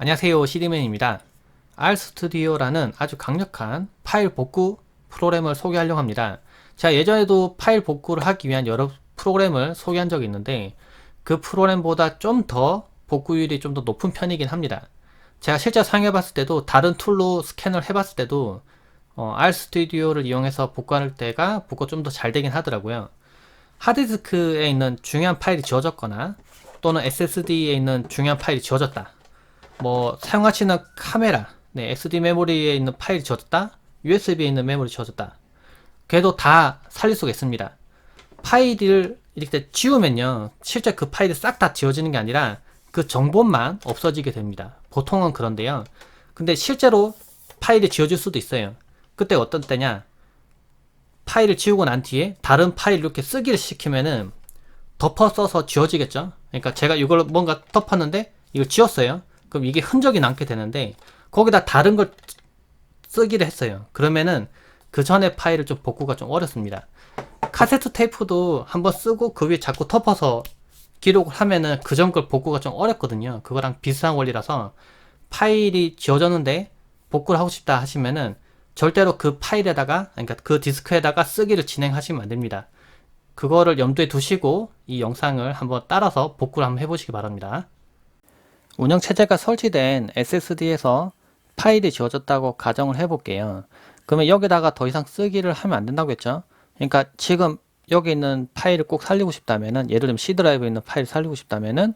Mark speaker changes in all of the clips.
Speaker 1: 안녕하세요, CD맨입니다. R스튜디오라는 아주 강력한 파일 복구 프로그램을 소개하려고 합니다. 제가 예전에도 파일 복구를 하기 위한 여러 프로그램을 소개한 적이 있는데 그 프로그램보다 좀 더 복구율이 좀 더 높은 편이긴 합니다. 제가 실제 사용해봤을 때도 다른 툴로 스캔을 해봤을 때도 R스튜디오를 이용해서 복구할 때가 복구가 좀 더 잘 되긴 하더라고요. 하드디스크에 있는 중요한 파일이 지워졌거나 또는 SSD에 있는 중요한 파일이 지워졌다. 뭐 사용하시는 카메라, SD 메모리에 있는 파일이 지워졌다, USB에 있는 메모리 지워졌다. 그래도 다 살릴 수가 있습니다. 파일을 이렇게 지우면요, 실제 그 파일이 싹 다 지워지는 게 아니라 그 정보만 없어지게 됩니다. 보통은 그런데요. 근데 실제로 파일이 지워질 수도 있어요. 그때 어떤 때냐? 파일을 지우고 난 뒤에 다른 파일 이렇게 쓰기를 시키면은 덮어 써서 지워지겠죠? 그러니까 제가 이걸 뭔가 덮었는데 이걸 지웠어요. 그럼 이게 흔적이 남게 되는데 거기다 다른 걸 쓰기를 했어요. 그러면은 그 전에 파일을 좀 복구가 좀 어렵습니다. 카세트 테이프도 한번 쓰고 그 위에 자꾸 덮어서 기록을 하면은 그 전 걸 복구가 좀 어렵거든요. 그거랑 비슷한 원리라서 파일이 지워졌는데 복구를 하고 싶다 하시면은 절대로 그 파일에다가, 그러니까 그 디스크에다가 쓰기를 진행하시면 안 됩니다. 그거를 염두에 두시고 이 영상을 한번 따라서 복구를 한번 해보시기 바랍니다. 운영체제가 설치된 SSD에서 파일이 지워졌다고 가정을 해볼게요. 그러면 여기다가 더 이상 쓰기를 하면 안 된다고 했죠. 그러니까 지금 여기 있는 파일을 꼭 살리고 싶다면은, 예를 들면 C 드라이브에 있는 파일을 살리고 싶다면은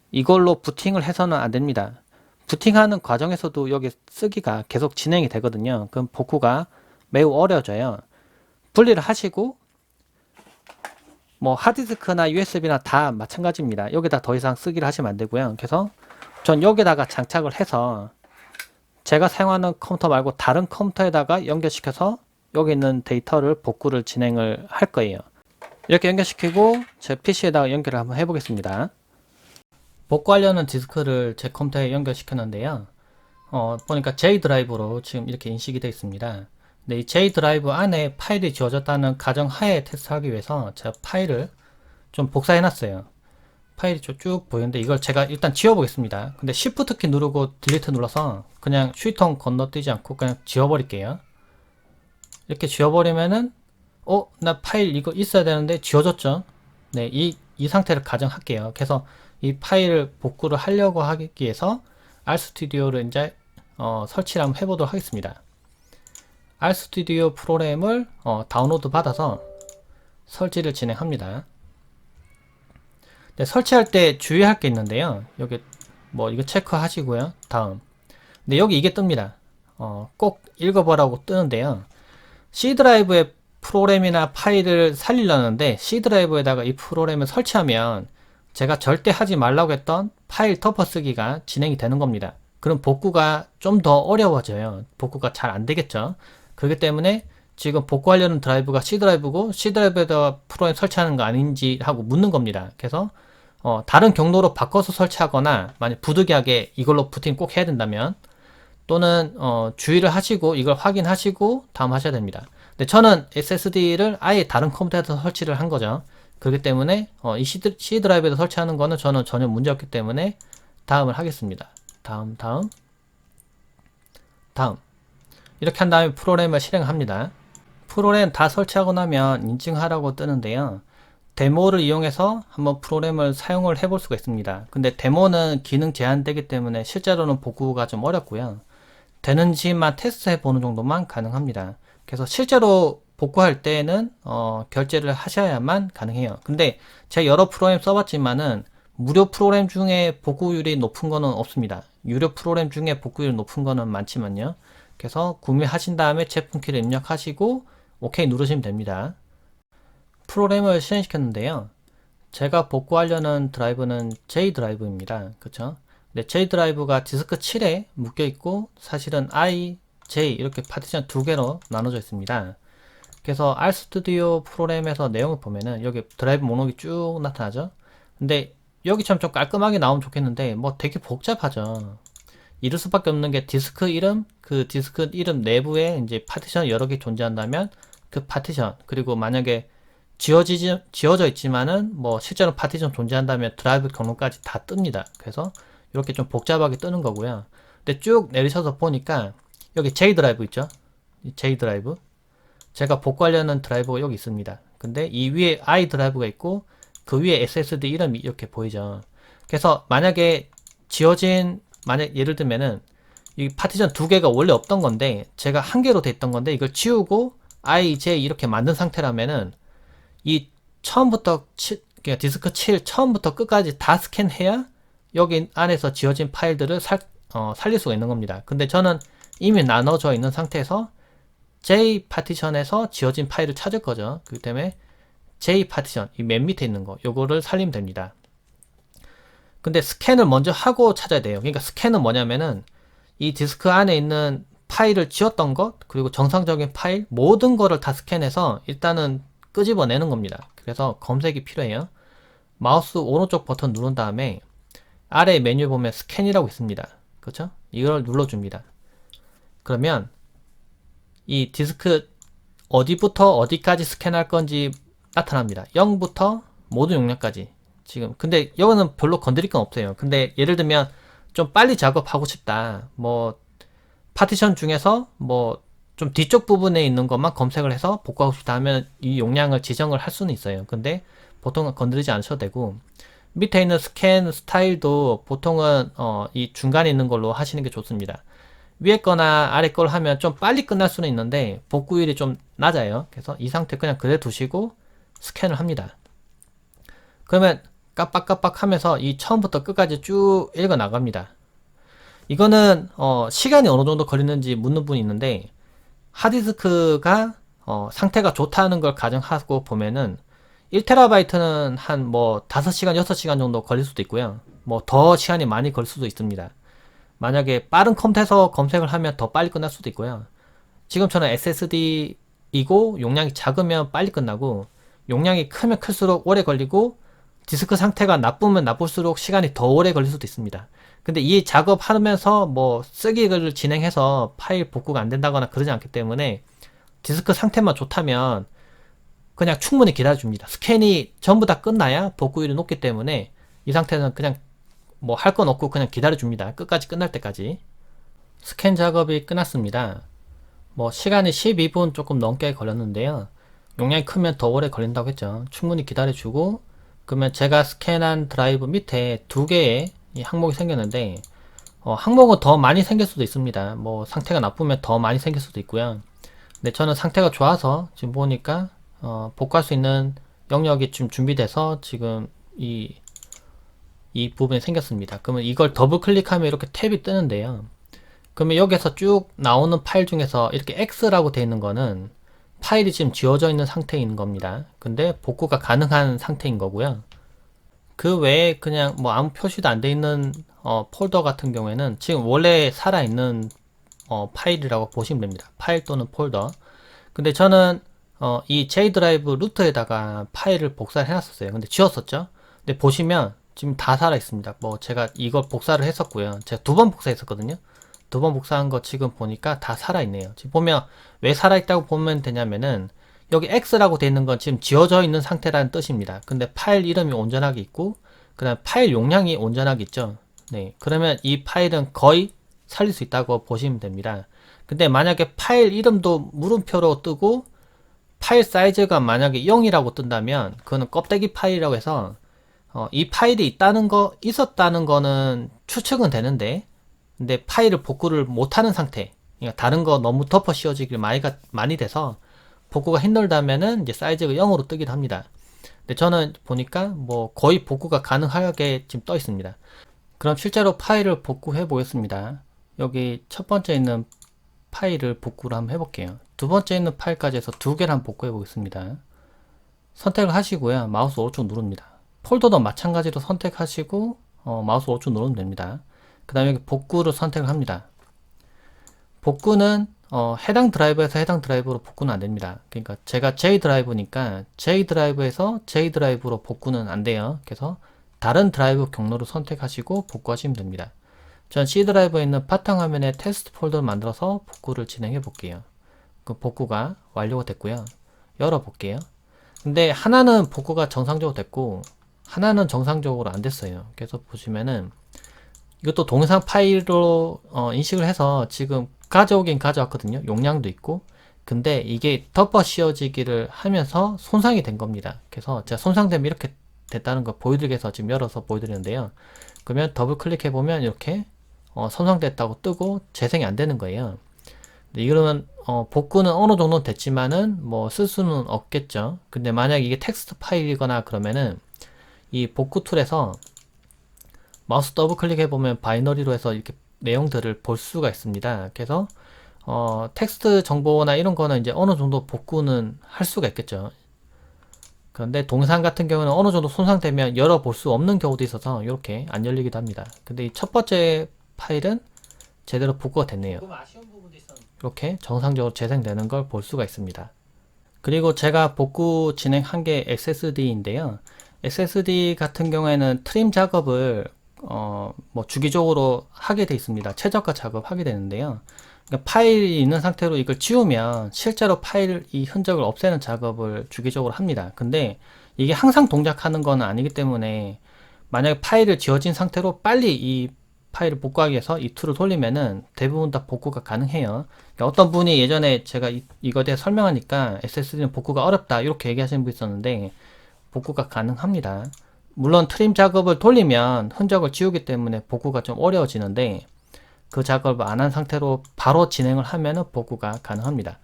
Speaker 1: 이걸로 부팅을 해서는 안 됩니다. 부팅하는 과정에서도 여기 쓰기가 계속 진행이 되거든요. 그럼 복구가 매우 어려워져요. 분리를 하시고 뭐 하드디스크나 USB나 다 마찬가지입니다. 여기다 더 이상 쓰기를 하시면 안 되고요. 그래서 전 여기다가 장착을 해서 제가 사용하는 컴퓨터 말고 다른 컴퓨터에다가 연결시켜서 여기 있는 데이터를 복구를 진행을 할 거예요. 이렇게 연결시키고 제 PC에다가 연결을 한번 해보겠습니다. 복구하려는 디스크를 제 컴퓨터에 연결시켰는데요. 보니까 J 드라이브로 지금 이렇게 인식이 되어 있습니다. 근데 이 J 드라이브 안에 파일이 지워졌다는 가정하에 테스트하기 위해서 제가 파일을 좀 복사해 놨어요. 파일이 쭉 보이는데 이걸 제가 일단 지워보겠습니다. 근데 Shift 키 누르고 딜리트 눌러서 그냥 휴지통 건너뛰지 않고 그냥 지워버릴게요. 이렇게 지워버리면은 나 파일 이거 있어야 되는데 지워졌죠. 네, 이 상태를 가정할게요. 그래서 이 파일을 복구를 하려고 하기 위해서 R스튜디오를 이제 설치를 한번 해보도록 하겠습니다. R스튜디오 프로그램을 다운로드 받아서 설치를 진행합니다. 네, 설치할 때 주의할 게 있는데요. 여기 뭐 이거 체크하시고요. 다음. 근데 여기 이게 뜹니다. 꼭 읽어보라고 뜨는데요. C 드라이브에 프로그램이나 파일을 살리려는데 C 드라이브에다가 이 프로그램을 설치하면 제가 절대 하지 말라고 했던 파일 덮어쓰기가 진행이 되는 겁니다. 그럼 복구가 좀 더 어려워져요. 복구가 잘 안 되겠죠. 그렇기 때문에 지금 복구하려는 드라이브가 C 드라이브고 C 드라이브에다 프로그램 설치하는 거 아닌지 하고 묻는 겁니다. 그래서 다른 경로로 바꿔서 설치하거나 만약 부득이하게 이걸로 부팅 꼭 해야 된다면 또는 주의를 하시고 이걸 확인하시고 다음 하셔야 됩니다. 근데 저는 SSD를 아예 다른 컴퓨터에서 설치를 한 거죠. 그렇기 때문에 이 C 드라이브에서 설치하는 거는 저는 전혀 문제 없기 때문에 다음을 하겠습니다. 다음 이렇게 한 다음에 프로그램을 실행합니다. 프로그램 다 설치하고 나면 인증하라고 뜨는데요. 데모를 이용해서 한번 프로그램을 사용을 해볼 수가 있습니다. 근데 데모는 기능 제한되기 때문에 실제로는 복구가 좀 어렵고요. 되는지만 테스트해 보는 정도만 가능합니다. 그래서 실제로 복구할 때는 결제를 하셔야만 가능해요. 근데 제가 여러 프로그램 써봤지만은 무료 프로그램 중에 복구율이 높은 거는 없습니다. 유료 프로그램 중에 복구율이 높은 거는 많지만요. 그래서 구매하신 다음에 제품키를 입력하시고 OK 누르시면 됩니다. 프로그램을 실행시켰는데요. 제가 복구하려는 드라이브는 J 드라이브입니다. 그쵸? 근데 J 드라이브가 디스크 7에 묶여 있고 사실은 I, J 이렇게 파티션 두 개로 나눠져 있습니다. 그래서 R스튜디오 프로그램에서 내용을 보면은 여기 드라이브 목록이 쭉 나타나죠. 근데 여기처럼 좀 깔끔하게 나오면 좋겠는데 뭐 되게 복잡하죠. 이럴 수밖에 없는 게 디스크 이름, 그 디스크 이름 내부에 이제 파티션 여러 개 존재한다면 그 파티션, 그리고 만약에 지워져 있지만은 뭐 실제로 파티션 존재한다면 드라이브 경로까지 다 뜹니다. 그래서 이렇게 좀 복잡하게 뜨는 거고요. 근데 쭉 내리셔서 보니까 여기 J 드라이브 있죠? 이 J 드라이브. 제가 복구하려는 드라이버가 여기 있습니다. 근데 이 위에 I 드라이브가 있고 그 위에 SSD 이름이 이렇게 보이죠. 그래서 만약에 만약 예를 들면은 이 파티션 두 개가 원래 없던 건데 제가 한 개로 돼 있던 건데 이걸 치우고 I, J 이렇게 만든 상태라면은 이 처음부터 그러니까 디스크 7 처음부터 끝까지 다 스캔해야 여기 안에서 지워진 파일들을 살릴 수가 있는 겁니다. 근데 저는 이미 나눠져 있는 상태에서 J 파티션에서 지워진 파일을 찾을 거죠. 그렇기 때문에 J 파티션, 이 맨 밑에 있는 거, 요거를 살리면 됩니다. 근데 스캔을 먼저 하고 찾아야 돼요. 그러니까 스캔은 뭐냐면은 이 디스크 안에 있는 파일을 지웠던 것, 그리고 정상적인 파일, 모든 거를 다 스캔해서 일단은 끄집어내는 겁니다. 그래서 검색이 필요해요. 마우스 오른쪽 버튼 누른 다음에 아래 메뉴 보면 스캔이라고 있습니다. 그렇죠? 이걸 눌러줍니다. 그러면 이 디스크 어디부터 어디까지 스캔할 건지 나타납니다. 0부터 모든 용량까지. 지금 근데 여기는 별로 건드릴 건 없어요. 근데 예를 들면 좀 빨리 작업하고 싶다. 뭐 파티션 중에서 뭐 좀 뒤쪽 부분에 있는 것만 검색을 해서 복구하고 싶다 하면 이 용량을 지정을 할 수는 있어요. 근데 보통은 건드리지 않으셔도 되고 밑에 있는 스캔 스타일도 보통은 이 중간에 있는 걸로 하시는 게 좋습니다. 위에 거나 아래 걸 하면 좀 빨리 끝날 수는 있는데 복구율이 좀 낮아요. 그래서 이 상태 그냥 그대로 두시고 스캔을 합니다. 그러면 깜빡깜빡 하면서 이 처음부터 끝까지 쭉 읽어 나갑니다. 이거는 시간이 어느 정도 걸리는지 묻는 분이 있는데 하드디스크가 상태가 좋다는 걸 가정하고 보면은 1TB는 한 뭐 5시간, 6시간 정도 걸릴 수도 있고요. 뭐 더 시간이 많이 걸릴 수도 있습니다. 만약에 빠른 컴퓨터에서 검색을 하면 더 빨리 끝날 수도 있고요. 지금처럼 SSD이고 용량이 작으면 빨리 끝나고 용량이 크면 클수록 오래 걸리고 디스크 상태가 나쁘면 나쁠수록 시간이 더 오래 걸릴 수도 있습니다. 근데 이 작업하면서 뭐 쓰기를 진행해서 파일 복구가 안 된다거나 그러지 않기 때문에 디스크 상태만 좋다면 그냥 충분히 기다려줍니다. 스캔이 전부 다 끝나야 복구율이 높기 때문에 이 상태는 그냥 뭐 할 건 없고 그냥 기다려줍니다. 끝까지 끝날 때까지. 스캔 작업이 끝났습니다. 뭐 시간이 12분 조금 넘게 걸렸는데요. 용량이 크면 더 오래 걸린다고 했죠. 충분히 기다려주고 그러면 제가 스캔한 드라이브 밑에 두 개의 이 항목이 생겼는데 항목은 더 많이 생길 수도 있습니다. 뭐 상태가 나쁘면 더 많이 생길 수도 있고요. 근데 저는 상태가 좋아서 지금 보니까 복구할 수 있는 영역이 좀 준비돼서 지금 이 부분이 생겼습니다. 그러면 이걸 더블 클릭하면 이렇게 탭이 뜨는데요. 그러면 여기서 쭉 나오는 파일 중에서 이렇게 X라고 되어 있는 거는 파일이 지금 지워져 있는 상태인 겁니다. 근데 복구가 가능한 상태인 거고요. 그 외에 그냥 뭐 아무 표시도 안 돼 있는 폴더 같은 경우에는 지금 원래 살아있는 파일이라고 보시면 됩니다. 파일 또는 폴더. 근데 저는 이 J 드라이브 루트에다가 파일을 복사를 해놨었어요. 근데 지웠었죠. 근데 보시면 지금 다 살아있습니다. 뭐 제가 이걸 복사를 했었고요. 제가 두 번 복사했었거든요. 두 번 복사한 거 지금 보니까 다 살아있네요. 지금 보면 왜 살아있다고 보면 되냐면은 여기 X라고 되어 있는 건 지금 지워져 있는 상태라는 뜻입니다. 근데 파일 이름이 온전하게 있고 그 다음 파일 용량이 온전하게 있죠. 네, 그러면 이 파일은 거의 살릴 수 있다고 보시면 됩니다. 근데 만약에 파일 이름도 물음표로 뜨고 파일 사이즈가 만약에 0이라고 뜬다면 그거는 껍데기 파일이라고 해서 이 파일이 있었다는 거는 추측은 되는데 근데 파일을 복구를 못하는 상태, 그러니까 다른 거 너무 덮어 씌워지길 많이 돼서 복구가 힘들다면은 이제 사이즈가 0으로 뜨기도 합니다. 근데 저는 보니까 뭐 거의 복구가 가능하게 지금 떠 있습니다. 그럼 실제로 파일을 복구해 보겠습니다. 여기 첫 번째 있는 파일을 복구를 한번 해볼게요. 두 번째 있는 파일까지 해서 두 개를 한번 복구해 보겠습니다. 선택을 하시고요. 마우스 오른쪽 누릅니다. 폴더도 마찬가지로 선택하시고 마우스 오른쪽 누르면 됩니다. 그 다음에 여기 복구를 선택을 합니다. 복구는 해당 드라이브에서 해당 드라이브로 복구는 안 됩니다. 그러니까 제가 J 드라이브니까 J 드라이브에서 J 드라이브로 복구는 안 돼요. 그래서 다른 드라이브 경로를 선택하시고 복구하시면 됩니다. 전 C 드라이브에 있는 바탕 화면에 테스트 폴더를 만들어서 복구를 진행해 볼게요. 그 복구가 완료가 됐고요. 열어 볼게요. 근데 하나는 복구가 정상적으로 됐고 하나는 정상적으로 안 됐어요. 그래서 보시면은 이것도 동영상 파일로 인식을 해서 지금 가져오긴 가져왔거든요. 용량도 있고. 근데 이게 덮어 씌워지기를 하면서 손상이 된 겁니다. 그래서 제가 손상되면 이렇게 됐다는 걸 보여드리기 위해서 지금 열어서 보여드리는데요. 그러면 더블 클릭해 보면 이렇게 손상됐다고 뜨고 재생이 안 되는 거예요. 이거는 복구는 어느 정도 됐지만은 뭐 쓸 수는 없겠죠. 근데 만약 이게 텍스트 파일이거나 그러면은 이 복구 툴에서 마우스 더블 클릭해 보면 바이너리로 해서 이렇게 내용들을 볼 수가 있습니다. 그래서 텍스트 정보나 이런 거는 이제 어느 정도 복구는 할 수가 있겠죠. 그런데 동영상 같은 경우는 어느 정도 손상되면 열어볼 수 없는 경우도 있어서 이렇게 안 열리기도 합니다. 근데 이 첫 번째 파일은 제대로 복구가 됐네요. 이렇게 정상적으로 재생되는 걸 볼 수가 있습니다. 그리고 제가 복구 진행한 게 SSD인데요. SSD 같은 경우에는 트림 작업을 뭐 주기적으로 하게 돼 있습니다. 최저가 작업하게 되는데요. 그러니까 파일이 있는 상태로 이걸 지우면 실제로 파일 이 흔적을 없애는 작업을 주기적으로 합니다. 근데 이게 항상 동작하는 건 아니기 때문에 만약에 파일을 지워진 상태로 빨리 이 파일을 복구하기 위해서 이 툴을 돌리면은 대부분 다 복구가 가능해요. 그러니까 어떤 분이 예전에 제가 이거에 대해 설명하니까 SSD는 복구가 어렵다 이렇게 얘기하시는 분 있었는데 복구가 가능합니다. 물론 트림 작업을 돌리면 흔적을 지우기 때문에 복구가 좀 어려워지는데 그 작업을 안 한 상태로 바로 진행을 하면은 복구가 가능합니다.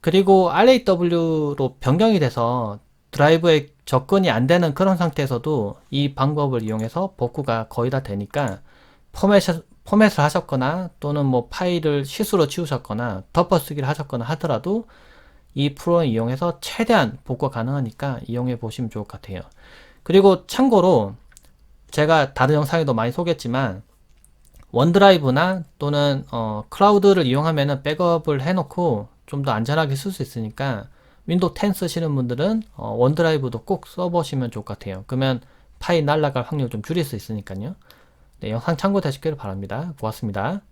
Speaker 1: 그리고 RAW로 변경이 돼서 드라이브에 접근이 안 되는 그런 상태에서도 이 방법을 이용해서 복구가 거의 다 되니까 포맷을 하셨거나 또는 뭐 파일을 실수로 지우셨거나 덮어쓰기를 하셨거나 하더라도 이 프로그램을 이용해서 최대한 복구가 가능하니까 이용해 보시면 좋을 것 같아요. 그리고 참고로 제가 다른 영상에도 많이 소개했지만 원드라이브나 또는 클라우드를 이용하면은 백업을 해놓고 좀 더 안전하게 쓸 수 있으니까 윈도우 10 쓰시는 분들은 원드라이브도 꼭 써보시면 좋을 것 같아요. 그러면 파일 날아갈 확률 좀 줄일 수 있으니까요. 네, 영상 참고되시길 바랍니다. 고맙습니다.